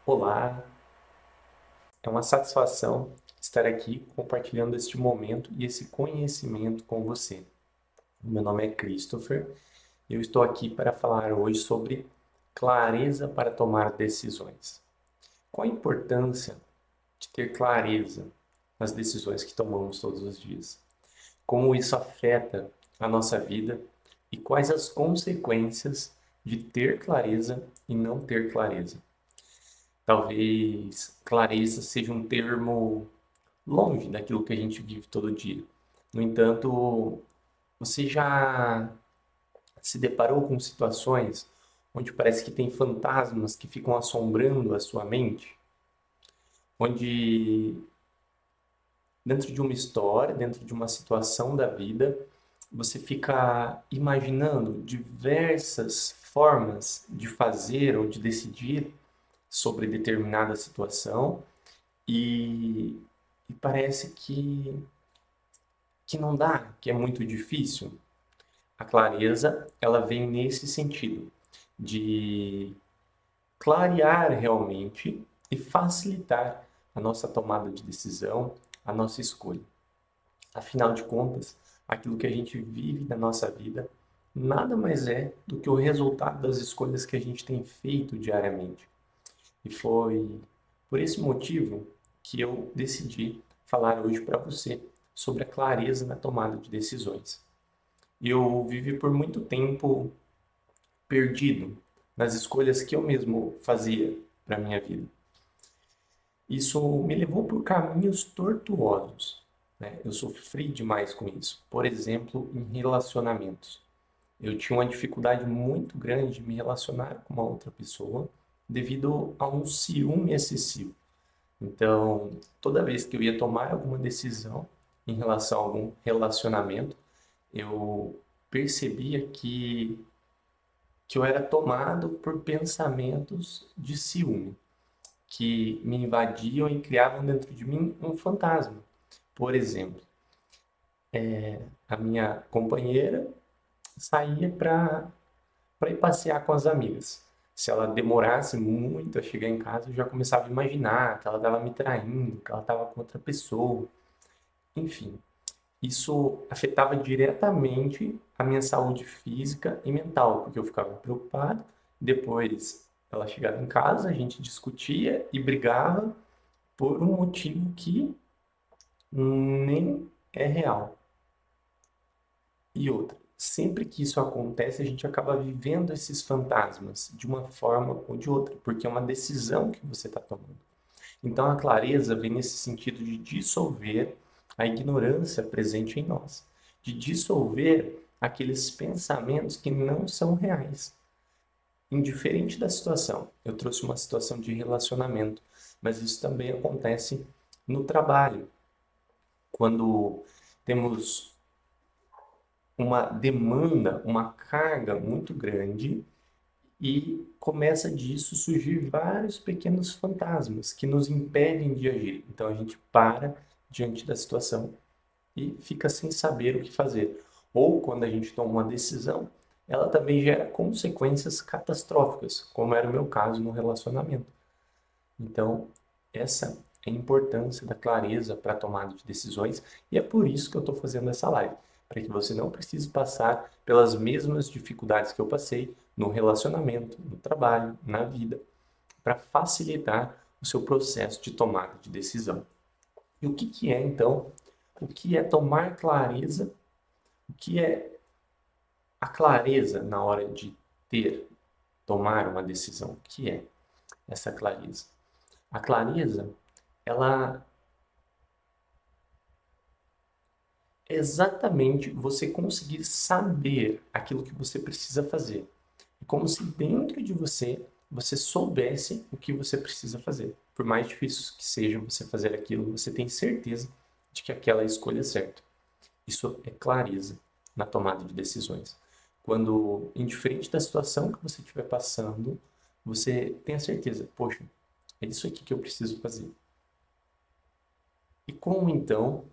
Olá, é uma satisfação estar aqui compartilhando este momento e esse conhecimento com você. Meu nome é Christopher e eu estou aqui para falar hoje sobre clareza para tomar decisões. Qual a importância de ter clareza nas decisões que tomamos todos os dias? Como isso afeta a nossa vida e quais as consequências de ter clareza e não ter clareza? Talvez clareza seja um termo longe daquilo que a gente vive todo dia. No entanto, você já se deparou com situações onde parece que tem fantasmas que ficam assombrando a sua mente? Onde, dentro de uma história, dentro de uma situação da vida, você fica imaginando diversas formas de fazer ou de decidir sobre determinada situação e, e parece que não dá, que é muito difícil. A clareza, ela vem nesse sentido, de clarear realmente e facilitar a nossa tomada de decisão, a nossa escolha. Afinal de contas, aquilo que a gente vive na nossa vida nada mais é do que o resultado das escolhas que a gente tem feito diariamente. E foi por esse motivo que eu decidi falar hoje para você sobre a clareza na tomada de decisões. Eu vivi por muito tempo perdido nas escolhas que eu mesmo fazia para minha vida. Isso me levou por caminhos tortuosos, né? Eu sofri demais com isso. Por exemplo, em relacionamentos. Eu tinha uma dificuldade muito grande de me relacionar com uma outra pessoa devido a um ciúme excessivo. Então, toda vez que eu ia tomar alguma decisão em relação a algum relacionamento, eu percebia que eu era tomado por pensamentos de ciúme, que me invadiam e criavam dentro de mim um fantasma. Por exemplo, a minha companheira saía para ir passear com as amigas. Se ela demorasse muito a chegar em casa, eu já começava a imaginar que ela estava me traindo, que ela estava com outra pessoa. Enfim, isso afetava diretamente a minha saúde física e mental, porque eu ficava preocupado. Depois ela chegava em casa, a gente discutia e brigava por um motivo que nem é real. E outra, sempre que isso acontece, a gente acaba vivendo esses fantasmas de uma forma ou de outra, porque é uma decisão que você está tomando. Então a clareza vem nesse sentido de dissolver a ignorância presente em nós, de dissolver aqueles pensamentos que não são reais. Indiferente da situação, eu trouxe uma situação de relacionamento, mas isso também acontece no trabalho, quando temos uma demanda, uma carga muito grande e começa disso surgir vários pequenos fantasmas que nos impedem de agir. Então a gente para diante da situação e fica sem saber o que fazer. Ou quando a gente toma uma decisão, ela também gera consequências catastróficas, como era o meu caso no relacionamento. Então, essa é a importância da clareza para a tomada de decisões e é por isso que eu estou fazendo essa live, para que você não precise passar pelas mesmas dificuldades que eu passei no relacionamento, no trabalho, na vida, para facilitar o seu processo de tomada de decisão. E o que que é então? O que é tomar clareza? O que é a clareza na hora de tomar uma decisão? O que é essa clareza? A clareza, ela é exatamente você conseguir saber aquilo que você precisa fazer. É como se dentro de você você soubesse o que você precisa fazer. Por mais difícil que seja você fazer aquilo, você tem certeza de que aquela é a escolha certa. Isso é clareza na tomada de decisões. Quando, indiferente da situação que você estiver passando, você tem a certeza, poxa, é isso aqui que eu preciso fazer. E como então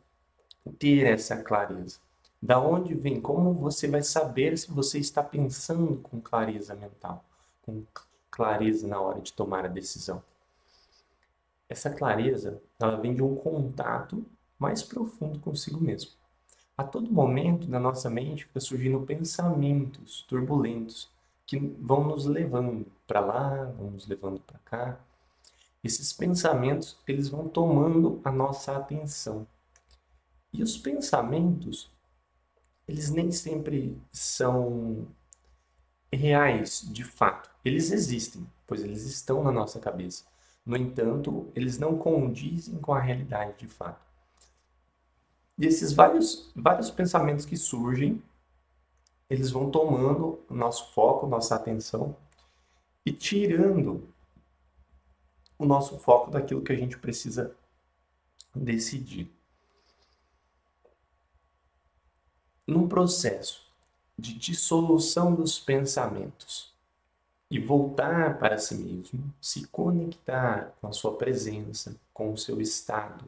ter essa clareza? Da onde vem? Como você vai saber se você está pensando com clareza mental, com clareza na hora de tomar a decisão? Essa clareza, ela vem de um contato mais profundo consigo mesmo. A todo momento, na nossa mente, fica surgindo pensamentos turbulentos que vão nos levando para lá, vão nos levando para cá. Esses pensamentos, eles vão tomando a nossa atenção. E os pensamentos, eles nem sempre são reais, de fato. Eles existem, pois eles estão na nossa cabeça. No entanto, eles não condizem com a realidade de fato. E esses vários pensamentos que surgem, eles vão tomando o nosso foco, nossa atenção e tirando o nosso foco daquilo que a gente precisa decidir. Num processo de dissolução dos pensamentos e voltar para si mesmo, se conectar com a sua presença, com o seu estado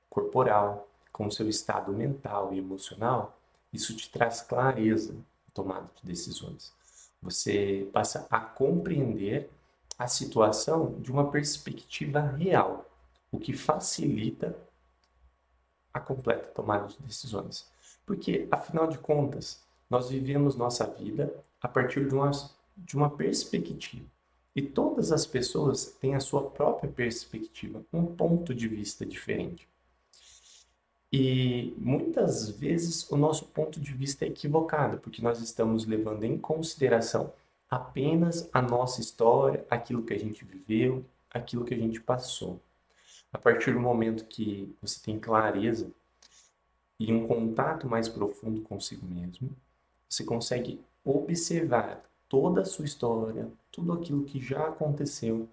corporal, com o seu estado mental e emocional, isso te traz clareza na tomada de decisões. Você passa a compreender a situação de uma perspectiva real, o que facilita a completa tomada de decisões. Porque, afinal de contas, nós vivemos nossa vida a partir de uma perspectiva. E todas as pessoas têm a sua própria perspectiva, um ponto de vista diferente. E muitas vezes o nosso ponto de vista é equivocado, porque nós estamos levando em consideração apenas a nossa história, aquilo que a gente viveu, aquilo que a gente passou. A partir do momento que você tem clareza e um contato mais profundo consigo mesmo, você consegue observar toda a sua história, tudo aquilo que já aconteceu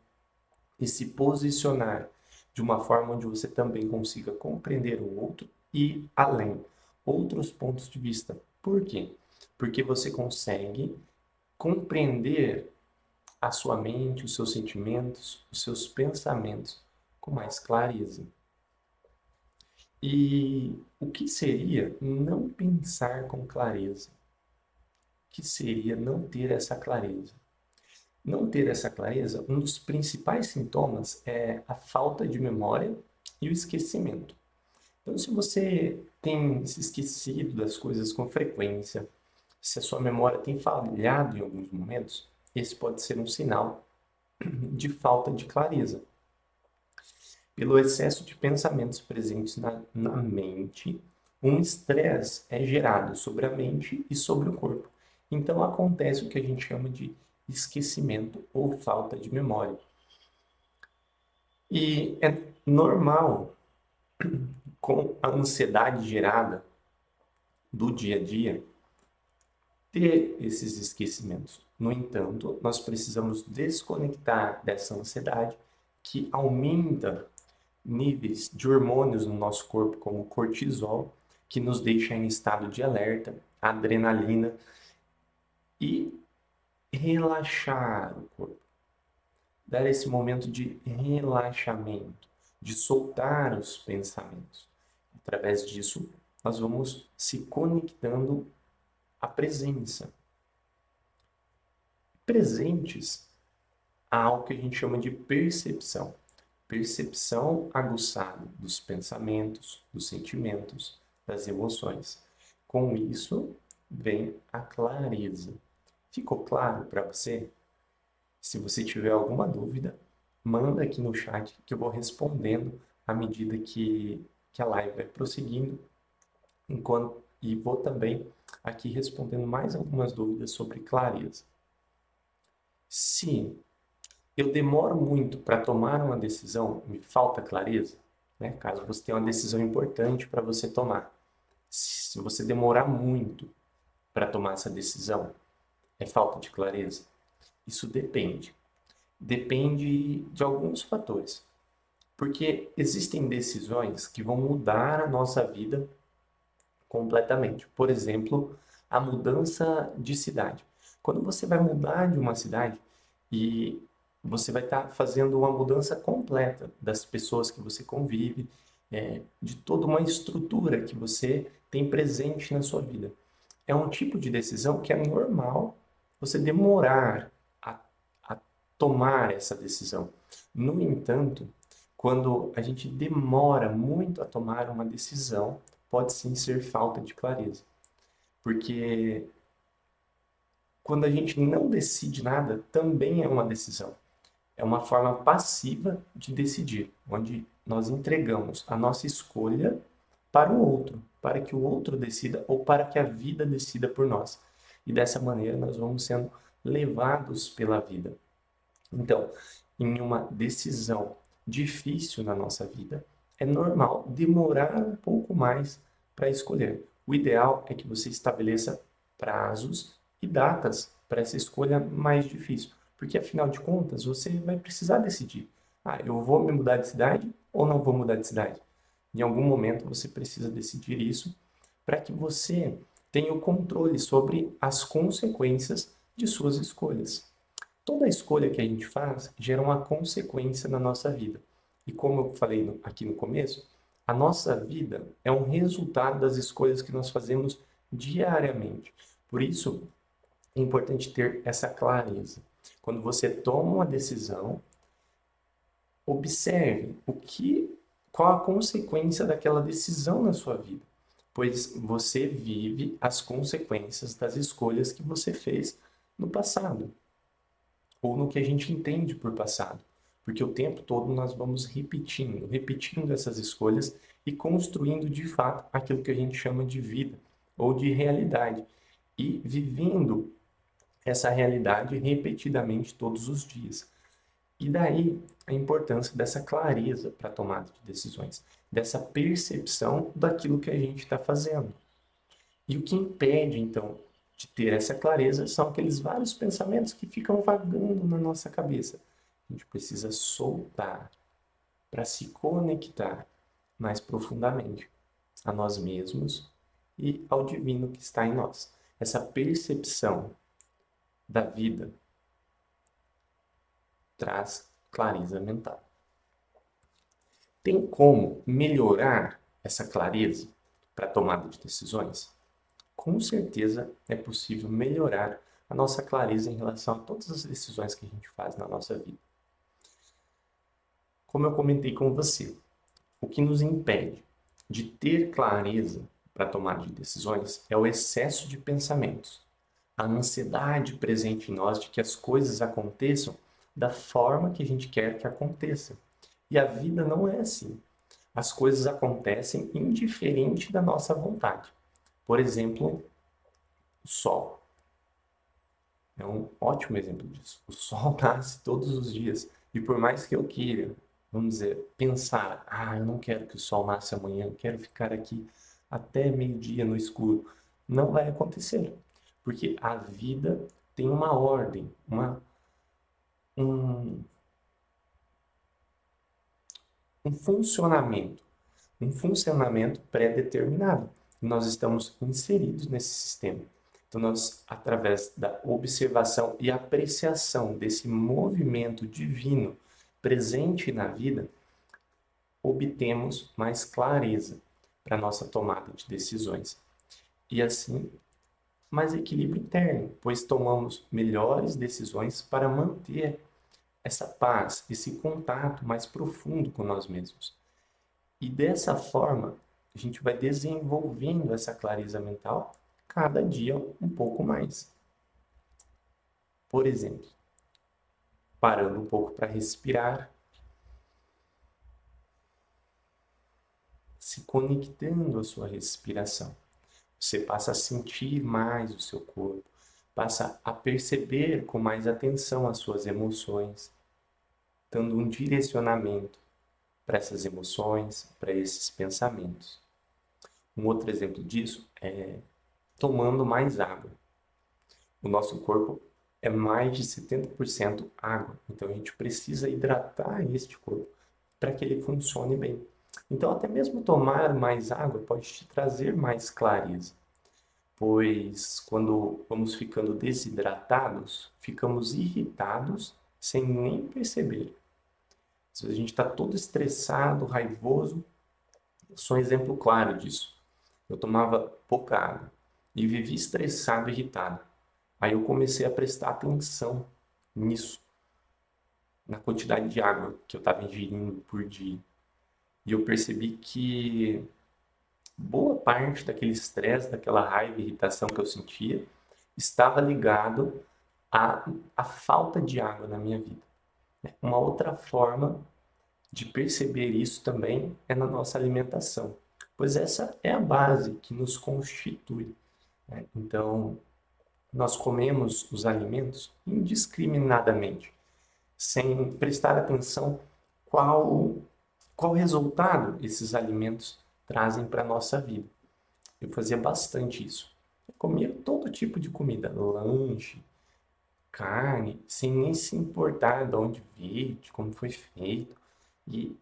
e se posicionar de uma forma onde você também consiga compreender o outro e ir além, outros pontos de vista. Por quê? Porque você consegue compreender a sua mente, os seus sentimentos, os seus pensamentos com mais clareza. E o que seria não pensar com clareza? O que seria não ter essa clareza? Não ter essa clareza, um dos principais sintomas é a falta de memória e o esquecimento. Então, se você tem se esquecido das coisas com frequência, se a sua memória tem falhado em alguns momentos, esse pode ser um sinal de falta de clareza. Pelo excesso de pensamentos presentes na mente, um estresse é gerado sobre a mente e sobre o corpo. Então acontece o que a gente chama de esquecimento ou falta de memória. E é normal, com a ansiedade gerada do dia a dia, ter esses esquecimentos. No entanto, nós precisamos desconectar dessa ansiedade que aumenta níveis de hormônios no nosso corpo, como o cortisol, que nos deixa em estado de alerta, adrenalina, e relaxar o corpo. Dar esse momento de relaxamento, de soltar os pensamentos. Através disso, nós vamos se conectando à presença. Presentes a algo que a gente chama de percepção. Percepção aguçada dos pensamentos, dos sentimentos, das emoções. Com isso, vem a clareza. Ficou claro para você? Se você tiver alguma dúvida, manda aqui no chat que eu vou respondendo à medida que a live vai prosseguindo, e vou também aqui respondendo mais algumas dúvidas sobre clareza. Se eu demoro muito para tomar uma decisão, me falta clareza, né? Caso você tenha uma decisão importante para você tomar. Se você demorar muito para tomar essa decisão, é falta de clareza? Isso depende. Depende de alguns fatores. Porque existem decisões que vão mudar a nossa vida completamente. Por exemplo, a mudança de cidade. Quando você vai mudar de uma cidade e você vai estar fazendo uma mudança completa das pessoas que você convive, de toda uma estrutura que você tem presente na sua vida. É um tipo de decisão que é normal você demorar a tomar essa decisão. No entanto, Quando a gente demora muito a tomar uma decisão, pode sim ser falta de clareza. Porque quando a gente não decide nada, também é uma decisão. É uma forma passiva de decidir, onde nós entregamos a nossa escolha para o outro, para que o outro decida ou para que a vida decida por nós. E dessa maneira nós vamos sendo levados pela vida. Então, em uma decisão difícil na nossa vida, é normal demorar um pouco mais para escolher. O ideal é que você estabeleça prazos e datas para essa escolha mais difícil, porque afinal de contas você vai precisar decidir. Ah, eu vou me mudar de cidade ou não vou mudar de cidade? Em algum momento você precisa decidir isso para que você tenha o controle sobre as consequências de suas escolhas. Toda escolha que a gente faz gera uma consequência na nossa vida. E como eu falei aqui no começo, a nossa vida é um resultado das escolhas que nós fazemos diariamente. Por isso, é importante ter essa clareza. Quando você toma uma decisão, observe qual a consequência daquela decisão na sua vida, pois você vive as consequências das escolhas que você fez no passado ou no que a gente entende por passado. Porque o tempo todo nós vamos repetindo essas escolhas e construindo de fato aquilo que a gente chama de vida ou de realidade. E vivendo essa realidade repetidamente todos os dias. E daí a importância dessa clareza para a tomada de decisões, dessa percepção daquilo que a gente está fazendo. E o que impede, então, de ter essa clareza são aqueles vários pensamentos que ficam vagando na nossa cabeça. A gente precisa soltar para se conectar mais profundamente a nós mesmos e ao divino que está em nós. Essa percepção da vida traz clareza mental. Tem como melhorar essa clareza para a tomada de decisões? Com certeza é possível melhorar a nossa clareza em relação a todas as decisões que a gente faz na nossa vida. Como eu comentei com você, o que nos impede de ter clareza para tomar de decisões é o excesso de pensamentos, a ansiedade presente em nós de que as coisas aconteçam da forma que a gente quer que aconteça. E a vida não é assim. As coisas acontecem indiferente da nossa vontade. Por exemplo, o sol. É um ótimo exemplo disso. O sol nasce todos os dias. E por mais que eu queira, vamos dizer, pensar, eu não quero que o sol nasça amanhã, eu quero ficar aqui até meio-dia no escuro, não vai acontecer. Porque a vida tem uma ordem, um, funcionamento, um funcionamento pré-determinado. Nós estamos inseridos nesse sistema. Então, nós, através da observação e apreciação desse movimento divino presente na vida, obtemos mais clareza para a nossa tomada de decisões. E assim, mais equilíbrio interno, pois tomamos melhores decisões para manter essa paz, esse contato mais profundo com nós mesmos. E dessa forma, a gente vai desenvolvendo essa clareza mental cada dia um pouco mais. Por exemplo, parando um pouco para respirar, se conectando à sua respiração. Você passa a sentir mais o seu corpo, passa a perceber com mais atenção as suas emoções, dando um direcionamento para essas emoções, para esses pensamentos. Um outro exemplo disso é tomando mais água. O nosso corpo é mais de 70% água, então a gente precisa hidratar este corpo para que ele funcione bem. Então, até mesmo tomar mais água pode te trazer mais clareza, pois quando vamos ficando desidratados, ficamos irritados sem nem perceber. Se a gente está todo estressado, raivoso, eu sou um exemplo claro disso. Eu tomava pouca água e vivia estressado, irritado. Aí eu comecei a prestar atenção nisso, na quantidade de água que eu estava ingerindo por dia. E eu percebi que boa parte daquele estresse, daquela raiva e irritação que eu sentia, estava ligado à falta de água na minha vida. Uma outra forma de perceber isso também é na nossa alimentação, pois essa é a base que nos constitui, né? Então, nós comemos os alimentos indiscriminadamente, sem prestar atenção qual, qual resultado esses alimentos trazem para a nossa vida. Eu fazia bastante isso. Eu comia todo tipo de comida, lanche, carne, sem nem se importar de onde veio, de como foi feito. E,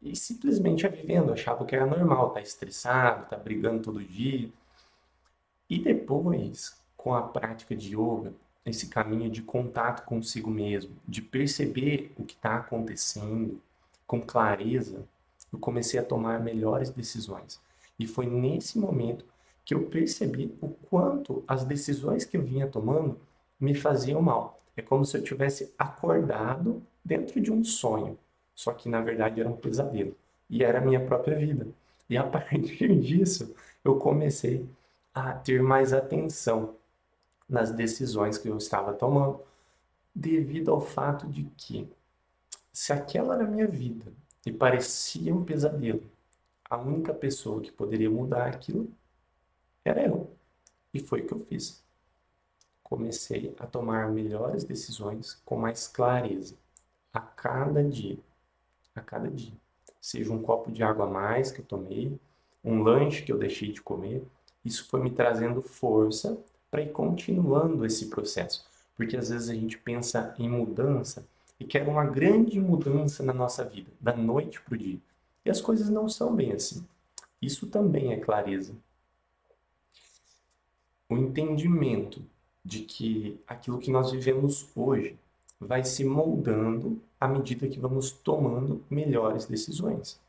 e simplesmente ia vivendo, achava que era normal, tá estressado, tá brigando todo dia. E depois, com a prática de yoga, esse caminho de contato consigo mesmo, de perceber o que está acontecendo com clareza, eu comecei a tomar melhores decisões. E foi nesse momento que eu percebi o quanto as decisões que eu vinha tomando me faziam mal. É como se eu tivesse acordado dentro de um sonho, só que na verdade era um pesadelo e era a minha própria vida. E a partir disso, eu comecei a ter mais atenção nas decisões que eu estava tomando, devido ao fato de que, se aquela era a minha vida e parecia um pesadelo, a única pessoa que poderia mudar aquilo era eu. E foi o que eu fiz. Comecei a tomar melhores decisões com mais clareza, a cada dia, a cada dia. Seja um copo de água a mais que eu tomei, um lanche que eu deixei de comer, isso foi me trazendo força para ir continuando esse processo. Porque às vezes a gente pensa em mudança e quer uma grande mudança na nossa vida, da noite para o dia. E as coisas não são bem assim. Isso também é clareza. O entendimento de que aquilo que nós vivemos hoje vai se moldando à medida que vamos tomando melhores decisões.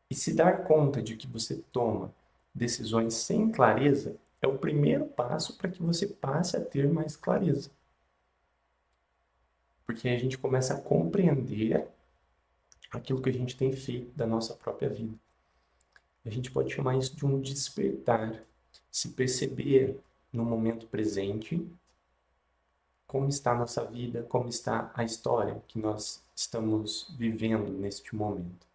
E se dar conta de que você toma decisões sem clareza é o primeiro passo para que você passe a ter mais clareza. Porque aí a gente começa a compreender aquilo que a gente tem feito da nossa própria vida. A gente pode chamar isso de um despertar, se perceber no momento presente como está a nossa vida, como está a história que nós estamos vivendo neste momento.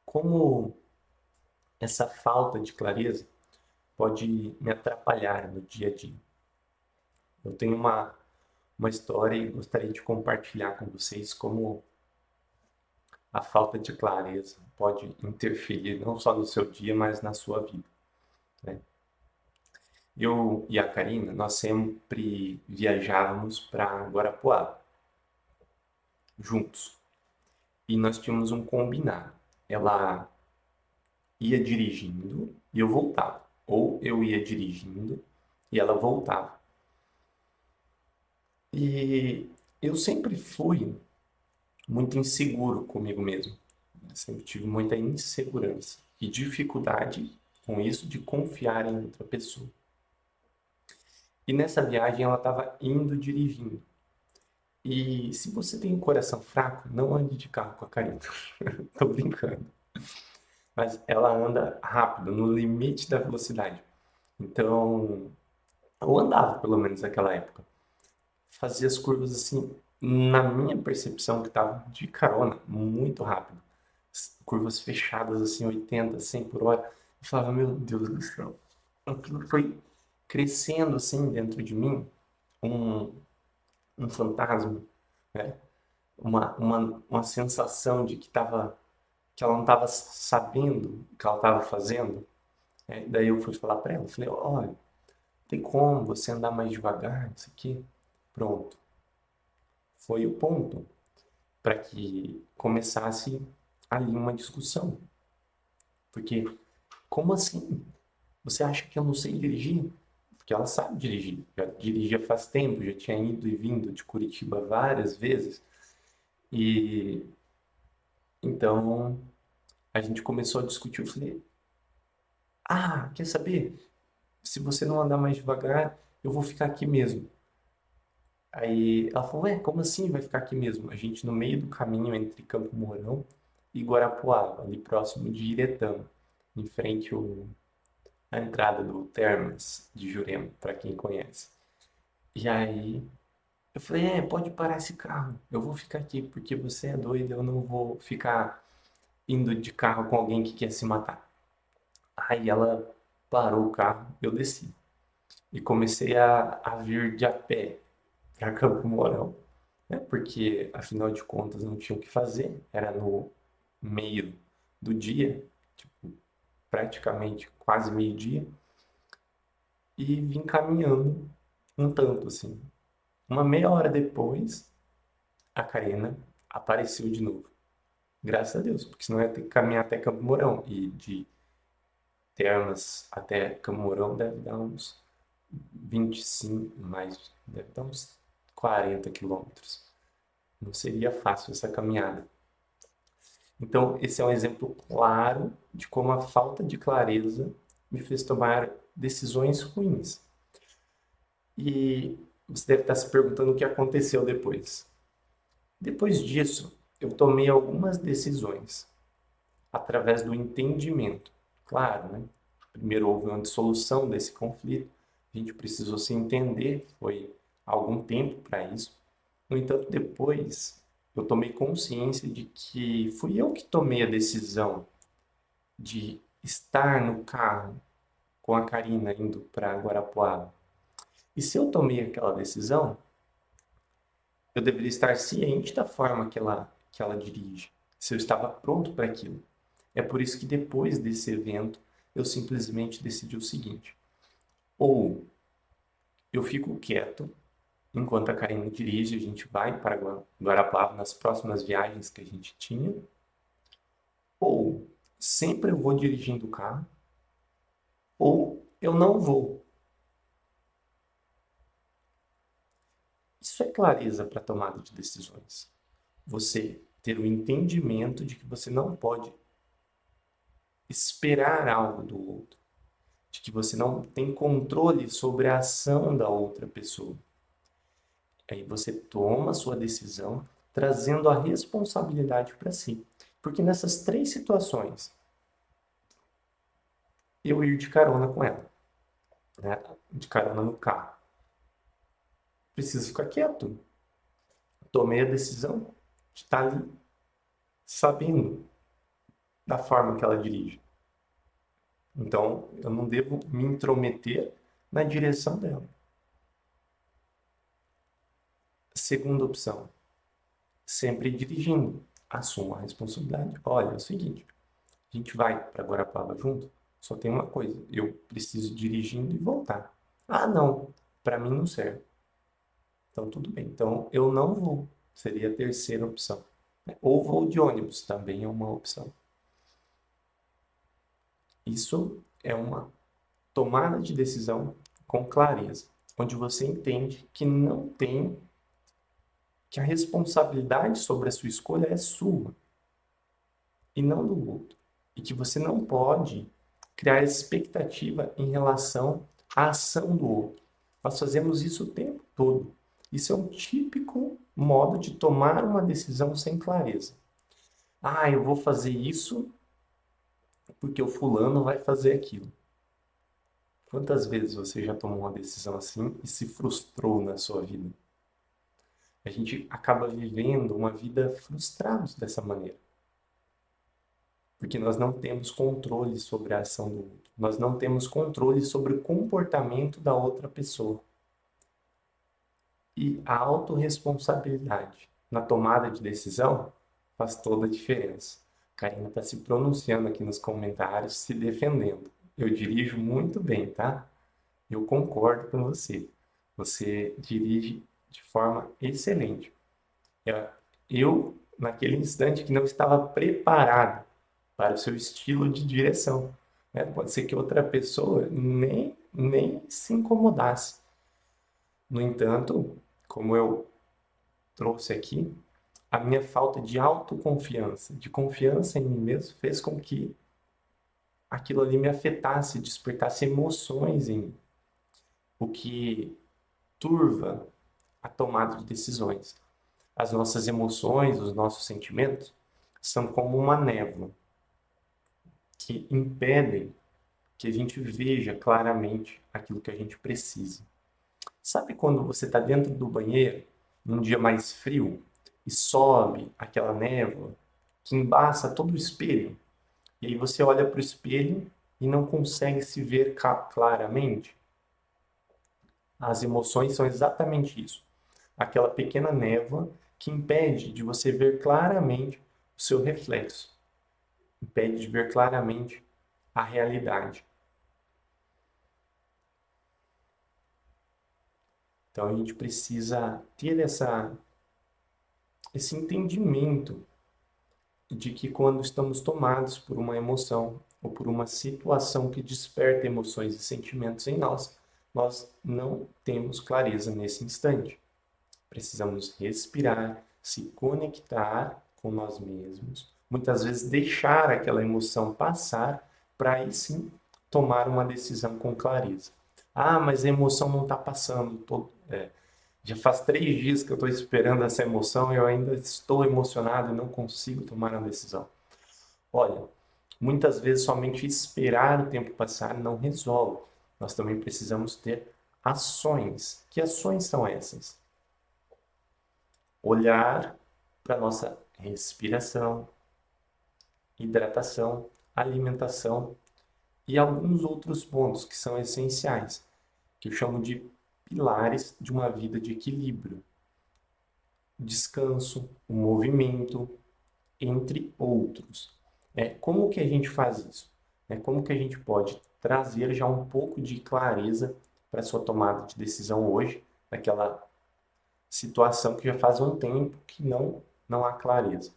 Como essa falta de clareza pode me atrapalhar no dia a dia? Eu tenho uma história e gostaria de compartilhar com vocês como a falta de clareza pode interferir não só no seu dia, mas na sua vida, né? Eu e a Karina, nós sempre viajávamos para Guarapuava, juntos. E nós tínhamos um combinado. Ela ia dirigindo e eu voltava. Ou eu ia dirigindo e ela voltava. E eu sempre fui muito inseguro comigo mesmo. Eu sempre tive muita insegurança e dificuldade com isso de confiar em outra pessoa. E nessa viagem ela estava indo dirigindo. E se você tem um coração fraco, não ande de carro com a Karina. Tô brincando. Mas ela anda rápido, no limite da velocidade. Então, eu andava pelo menos naquela época. Fazia as curvas assim, na minha percepção, que estava de carona, muito rápido. Curvas fechadas assim, 80, 100 por hora. Eu falava, meu Deus do céu. Aquilo foi crescendo assim dentro de mim, um, um fantasma, né? Uma sensação de que ela não estava sabendo o que ela estava fazendo. Né? Daí eu fui falar para ela, falei, olha, tem como você andar mais devagar, isso aqui? Pronto. Foi o ponto para que começasse ali uma discussão. Porque, como assim? Você acha que eu não sei dirigir? porque ela sabe dirigir. Já dirigia faz tempo, já tinha ido e vindo de Curitiba várias vezes. E então a gente começou a discutir. Eu falei: Ah, quer saber? Se você não andar mais devagar, eu vou ficar aqui mesmo. Aí ela falou: Ué, como assim vai ficar aqui mesmo? A gente no meio do caminho entre Campo Mourão e Guarapuava, ali próximo de Iretama, em frente à entrada do Termas de Jurema, para quem conhece. E aí eu falei: pode parar esse carro, eu vou ficar aqui, porque você é doido, eu não vou ficar indo de carro com alguém que quer se matar. Aí ela parou o carro, eu desci e comecei a vir de a pé para Campo Mourão, né? Porque afinal de contas não tinha o que fazer, era no meio do dia, tipo, praticamente quase meio-dia, e vim caminhando um tanto assim. Uma meia hora depois, a Karina apareceu de novo. Graças a Deus, porque senão eu ia ter que caminhar até Campo Mourão. E de Termas até Campo Mourão deve dar uns 25, mais, deve dar uns 40 quilômetros. Não seria fácil essa caminhada. Então, esse é um exemplo claro de como a falta de clareza me fez tomar decisões ruins. E você deve estar se perguntando o que aconteceu depois. Depois disso, eu tomei algumas decisões através do entendimento. Claro, né? Primeiro houve uma dissolução desse conflito, a gente precisou se entender, foi algum tempo para isso. No entanto, depois eu tomei consciência de que fui eu que tomei a decisão de estar no carro com a Karina indo para Guarapuava. E se eu tomei aquela decisão, eu deveria estar ciente da forma que ela dirige, se eu estava pronto para aquilo. É por isso que depois desse evento, eu simplesmente decidi o seguinte: ou eu fico quieto enquanto a Karina dirige, a gente vai para Guarapuava nas próximas viagens que a gente tinha, ou sempre eu vou dirigindo o carro, ou eu não vou. Isso é clareza para tomada de decisões. Você ter o entendimento de que você não pode esperar algo do outro, de que você não tem controle sobre a ação da outra pessoa. Aí você toma a sua decisão trazendo a responsabilidade para si. Porque nessas três situações, eu ir de carona com ela, né? De carona no carro. Preciso ficar quieto. Tomei a decisão de estar ali, sabendo da forma que ela dirige. Então, eu não devo me intrometer na direção dela. Segunda opção, sempre dirigindo. Assumo a responsabilidade. Olha, é o seguinte, a gente vai para Guarapava junto, só tem uma coisa, eu preciso ir dirigindo e voltar. Ah, não, para mim não serve. Então, tudo bem. Então, eu não vou. Seria a terceira opção. Ou vou de ônibus, também é uma opção. Isso é uma tomada de decisão com clareza, onde você entende que não tem, que a responsabilidade sobre a sua escolha é sua e não do outro. E que você não pode criar expectativa em relação à ação do outro. Nós fazemos isso o tempo todo. Isso é um típico modo de tomar uma decisão sem clareza. Ah, eu vou fazer isso porque o fulano vai fazer aquilo. Quantas vezes você já tomou uma decisão assim e se frustrou na sua vida? A gente acaba vivendo uma vida frustrados dessa maneira. Porque nós não temos controle sobre a ação do outro. Nós não temos controle sobre o comportamento da outra pessoa. E a autorresponsabilidade na tomada de decisão faz toda a diferença. A Karina está se pronunciando aqui nos comentários, se defendendo. Eu dirijo muito bem, tá? Eu concordo com você. Você dirige de forma excelente. Eu, naquele instante que não estava preparado para o seu estilo de direção, né? Pode ser que outra pessoa nem nem se incomodasse. No entanto, como eu trouxe aqui, a minha falta de autoconfiança, de confiança em mim mesmo, fez com que aquilo ali me afetasse, despertasse emoções em mim, o que turva a tomada de decisões. As nossas emoções, os nossos sentimentos, são como uma névoa que impedem que a gente veja claramente aquilo que a gente precisa. Sabe quando você está dentro do banheiro, num dia mais frio, e sobe aquela névoa que embaça todo o espelho, e aí você olha para o espelho e não consegue se ver claramente? As emoções são exatamente isso. Aquela pequena névoa que impede de você ver claramente o seu reflexo, impede de ver claramente a realidade. Então a gente precisa ter esse entendimento de que quando estamos tomados por uma emoção ou por uma situação que desperta emoções e sentimentos em nós, nós não temos clareza nesse instante. Precisamos respirar, se conectar com nós mesmos, muitas vezes deixar aquela emoção passar para aí sim tomar uma decisão com clareza. Ah, mas a emoção não está passando. Já faz 3 dias que eu estou esperando essa emoção e eu ainda estou emocionado e não consigo tomar uma decisão. Olha, muitas vezes somente esperar o tempo passar não resolve. Nós também precisamos ter ações. Que ações são essas? Olhar para a nossa respiração, hidratação, alimentação e alguns outros pontos que são essenciais, que eu chamo de pilares de uma vida de equilíbrio. Descanso, o movimento, entre outros. Como que a gente faz isso? Como que a gente pode trazer já um pouco de clareza para a sua tomada de decisão hoje, naquela situação que já faz um tempo que não há clareza.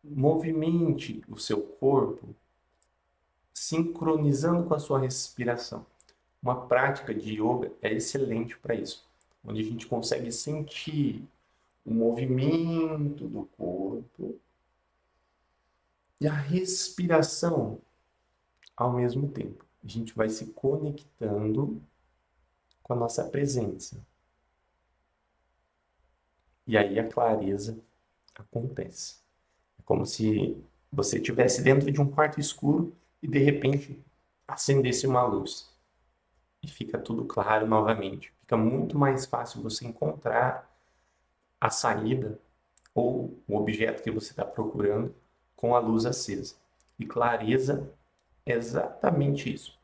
Movimente o seu corpo sincronizando com a sua respiração. Uma prática de yoga é excelente para isso, onde a gente consegue sentir o movimento do corpo e a respiração ao mesmo tempo. A gente vai se conectando com a nossa presença. E aí a clareza acontece. É como se você estivesse dentro de um quarto escuro e de repente acendesse uma luz. E fica tudo claro novamente. Fica muito mais fácil você encontrar a saída ou o objeto que você está procurando com a luz acesa. E clareza é exatamente isso.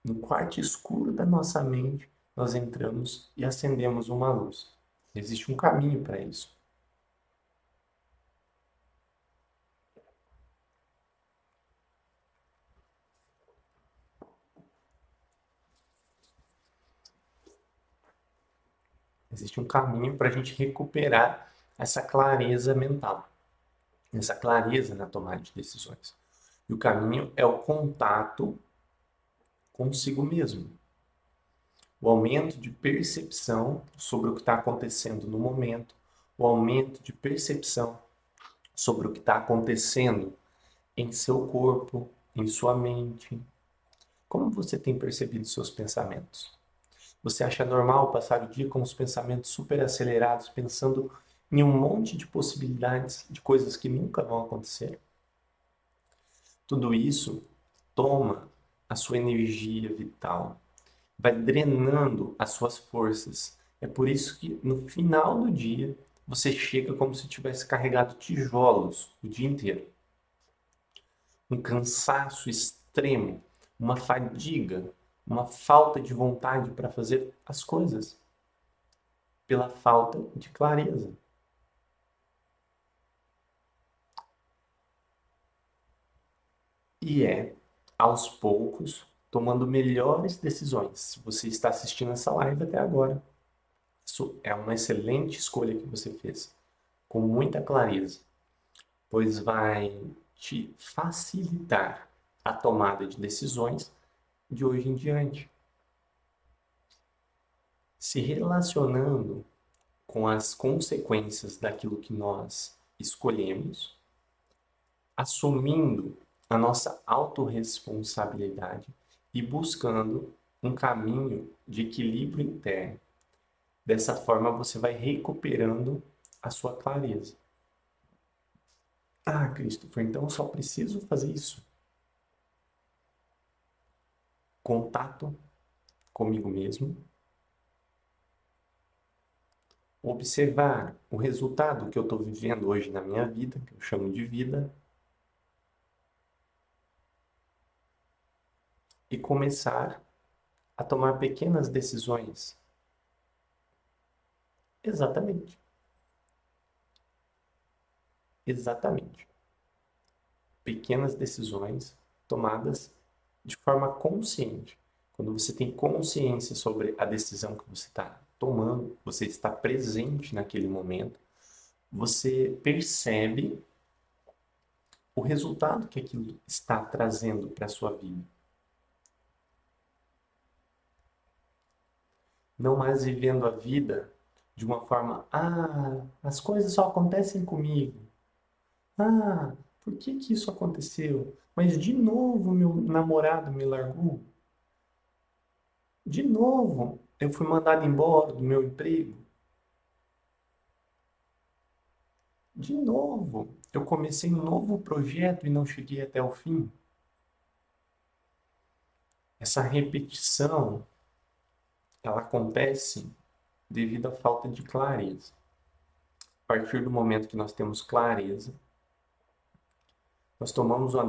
No quarto escuro da nossa mente, nós entramos e acendemos uma luz. Existe um caminho para isso. Existe um caminho para a gente recuperar essa clareza mental, essa clareza na tomada de decisões. E o caminho é o contato consigo mesmo. O aumento de percepção sobre o que está acontecendo no momento, o aumento de percepção sobre o que está acontecendo em seu corpo, em sua mente. Como você tem percebido seus pensamentos? Você acha normal passar o dia com os pensamentos super acelerados, pensando em um monte de possibilidades de coisas que nunca vão acontecer? Tudo isso toma a sua energia vital, vai drenando as suas forças. É por isso que no final do dia você chega como se tivesse carregado tijolos o dia inteiro. Um cansaço extremo, uma fadiga, uma falta de vontade para fazer as coisas, pela falta de clareza. E aos poucos, tomando melhores decisões. Se você está assistindo essa live até agora, isso é uma excelente escolha que você fez, com muita clareza, pois vai te facilitar a tomada de decisões de hoje em diante, se relacionando com as consequências daquilo que nós escolhemos, assumindo a nossa autorresponsabilidade e buscando um caminho de equilíbrio interno. Dessa forma, você vai recuperando a sua clareza. Ah, Christopher, então eu só preciso fazer isso. Contato comigo mesmo, observar o resultado que eu estou vivendo hoje na minha vida, que eu chamo de vida, e começar a tomar pequenas decisões. Exatamente. Exatamente. Pequenas decisões tomadas de forma consciente. Quando você tem consciência sobre a decisão que você está tomando, você está presente naquele momento, você percebe o resultado que aquilo está trazendo para a sua vida. Não mais vivendo a vida de uma forma, as coisas só acontecem comigo. Ah, por que que isso aconteceu? Mas de novo meu namorado me largou. De novo eu fui mandado embora do meu emprego. De novo eu comecei um novo projeto e não cheguei até o fim. Essa repetição, ela acontece devido à falta de clareza. A partir do momento que nós temos clareza, nós tomamos uma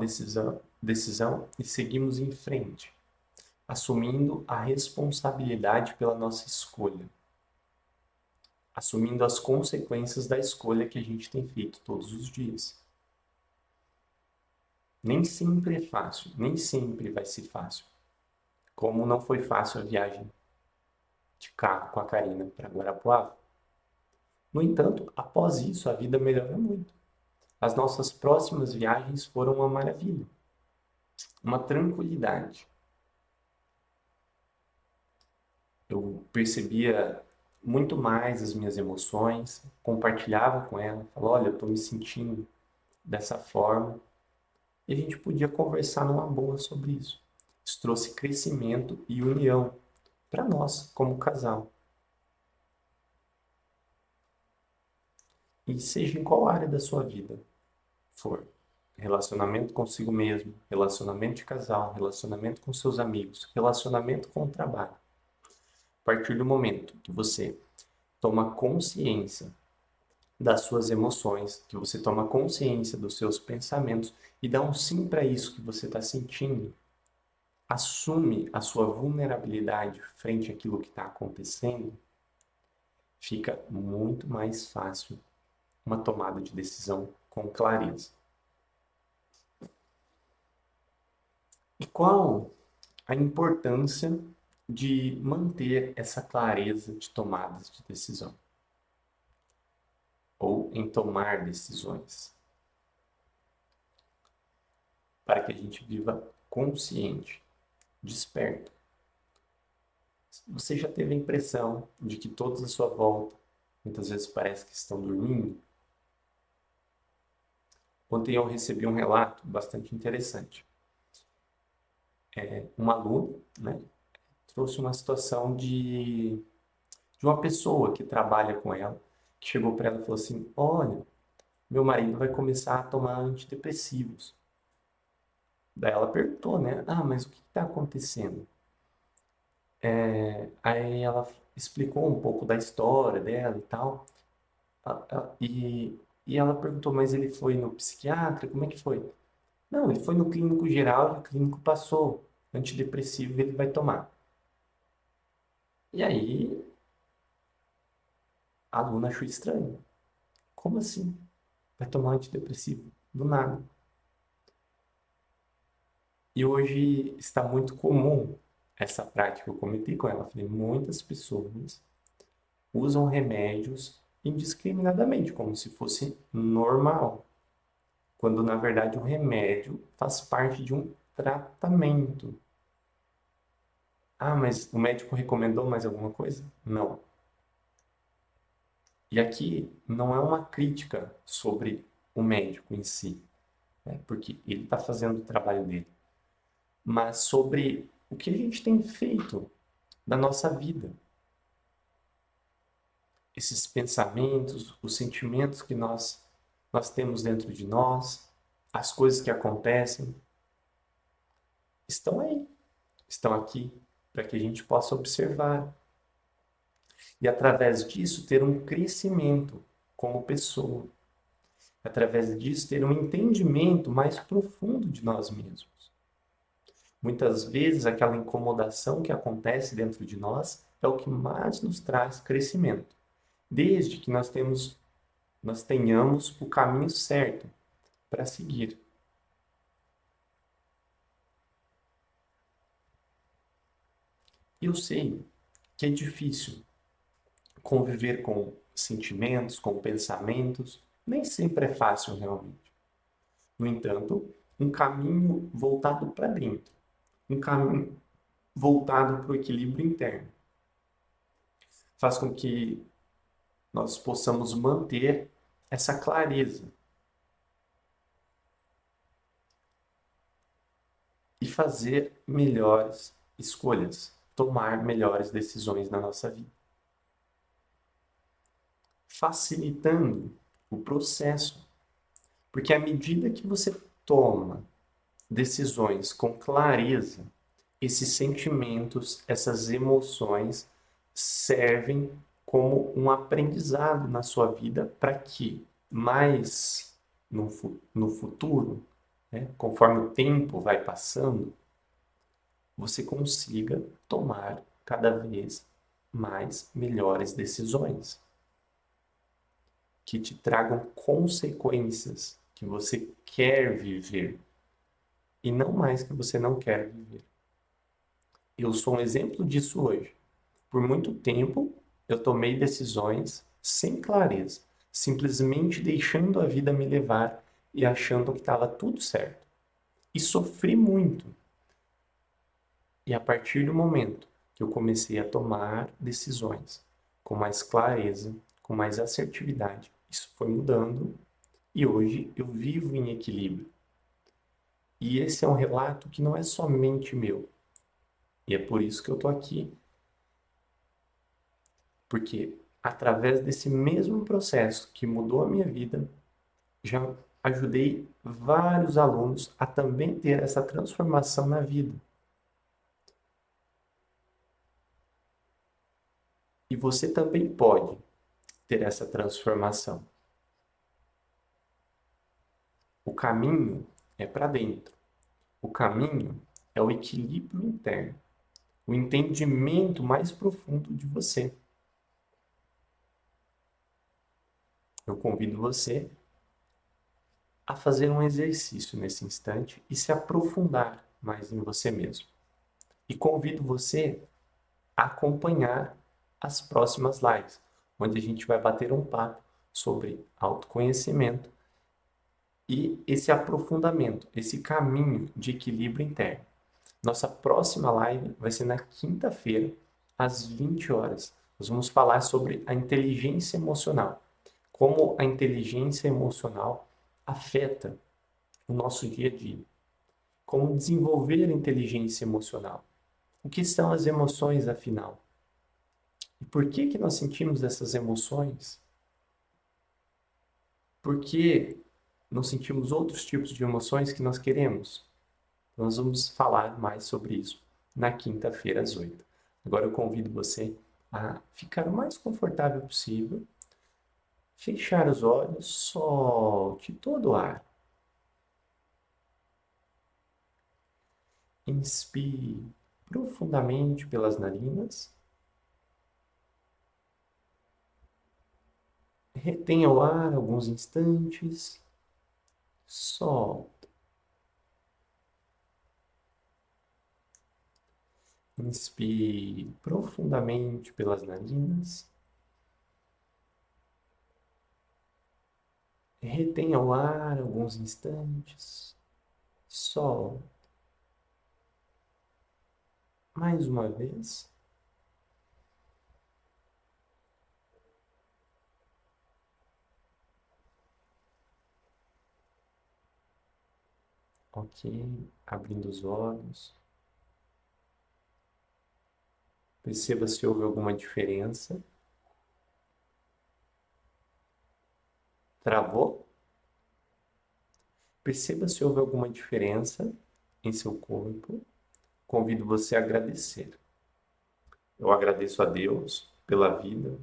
decisão e seguimos em frente, assumindo a responsabilidade pela nossa escolha, assumindo as consequências da escolha que a gente tem feito todos os dias. Nem sempre é fácil, nem sempre vai ser fácil. Como não foi fácil a viagem de carro com a Karina para Guarapuava. No entanto, após isso, a vida melhora muito. As nossas próximas viagens foram uma maravilha, uma tranquilidade. Eu percebia muito mais as minhas emoções, compartilhava com ela, falava, olha, eu estou me sentindo dessa forma, e a gente podia conversar numa boa sobre isso. Isso trouxe crescimento e união para nós, como casal. E seja em qual área da sua vida for, relacionamento consigo mesmo, relacionamento de casal, relacionamento com seus amigos, relacionamento com o trabalho. A partir do momento que você toma consciência das suas emoções, que você toma consciência dos seus pensamentos e dá um sim para isso que você está sentindo, assume a sua vulnerabilidade frente àquilo que está acontecendo, fica muito mais fácil uma tomada de decisão com clareza. E qual a importância de manter essa clareza de tomadas de decisão? Ou em tomar decisões? Para que a gente viva consciente, desperto. Você já teve a impressão de que todos à sua volta muitas vezes parece que estão dormindo? Ontem eu recebi um relato bastante interessante. Um aluno, né, trouxe uma situação de uma pessoa que trabalha com ela, que chegou para ela e falou assim, olha, meu marido vai começar a tomar antidepressivos. Daí ela perguntou, né, mas o que está acontecendo? Aí ela explicou um pouco da história dela e tal. E ela perguntou, mas ele foi no psiquiatra? Como é que foi? Não, ele foi no clínico geral e o clínico passou. Antidepressivo ele vai tomar. E aí a aluna achou estranho. Como assim? Vai tomar antidepressivo? Do nada. E hoje está muito comum essa prática. Eu comentei com ela, falei, muitas pessoas usam remédios indiscriminadamente, como se fosse normal, quando na verdade o remédio faz parte de um tratamento. Ah, mas o médico recomendou mais alguma coisa? Não. E aqui não é uma crítica sobre o médico em si, né? Porque ele está fazendo o trabalho dele, mas sobre o que a gente tem feito da nossa vida. Esses pensamentos, os sentimentos que nós temos dentro de nós, as coisas que acontecem, estão aí, estão aqui, para que a gente possa observar e, através disso, ter um crescimento como pessoa. Através disso, ter um entendimento mais profundo de nós mesmos. Muitas vezes, aquela incomodação que acontece dentro de nós é o que mais nos traz crescimento, desde que nós tenhamos o caminho certo para seguir. Eu sei que é difícil conviver com sentimentos, com pensamentos, nem sempre é fácil realmente. No entanto, um caminho voltado para dentro, um caminho voltado para o equilíbrio interno, faz com que nós possamos manter essa clareza e fazer melhores escolhas, tomar melhores decisões na nossa vida, facilitando o processo, porque à medida que você toma decisões com clareza, esses sentimentos, essas emoções servem como um aprendizado na sua vida para que mais no futuro, né, conforme o tempo vai passando, você consiga tomar cada vez mais melhores decisões que te tragam consequências que você quer viver e não mais que você não quer viver. Eu sou um exemplo disso hoje. Por muito tempo, eu tomei decisões sem clareza, simplesmente deixando a vida me levar e achando que estava tudo certo. E sofri muito. E a partir do momento que eu comecei a tomar decisões com mais clareza, com mais assertividade, isso foi mudando e hoje eu vivo em equilíbrio. E esse é um relato que não é somente meu. E é por isso que eu estou aqui. Porque através desse mesmo processo que mudou a minha vida, já ajudei vários alunos a também ter essa transformação na vida. E você também pode ter essa transformação. O caminho é para dentro. O caminho é o equilíbrio interno, o entendimento mais profundo de você. Eu convido você a fazer um exercício nesse instante e se aprofundar mais em você mesmo. E convido você a acompanhar as próximas lives, onde a gente vai bater um papo sobre autoconhecimento e esse aprofundamento, esse caminho de equilíbrio interno. Nossa próxima live vai ser na quinta-feira, às 20 horas. Nós vamos falar sobre a inteligência emocional. Como a inteligência emocional afeta o nosso dia a dia. Como desenvolver a inteligência emocional. O que são as emoções, afinal? E por que que nós sentimos essas emoções? Por que não sentimos outros tipos de emoções que nós queremos? Nós vamos falar mais sobre isso na quinta-feira às 8. Agora eu convido você a ficar o mais confortável possível, fechar os olhos, solte todo o ar. Inspire profundamente pelas narinas, retenha o ar alguns instantes, solte. Inspire profundamente pelas narinas, retenha o ar alguns instantes, solte. Mais uma vez. Ok, abrindo os olhos. Perceba se houve alguma diferença. Travou? Perceba se houve alguma diferença em seu corpo. Convido você a agradecer. Eu agradeço a Deus pela vida,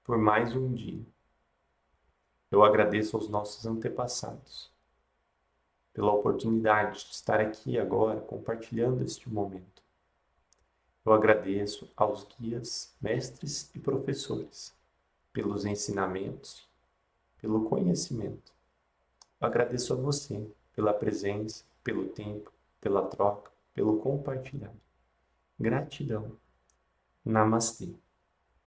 por mais um dia. Eu agradeço aos nossos antepassados pela oportunidade de estar aqui agora compartilhando este momento. Eu agradeço aos guias, mestres e professores pelos ensinamentos, pelo conhecimento. Eu agradeço a você pela presença, pelo tempo, pela troca, pelo compartilhar. Gratidão. Namastê.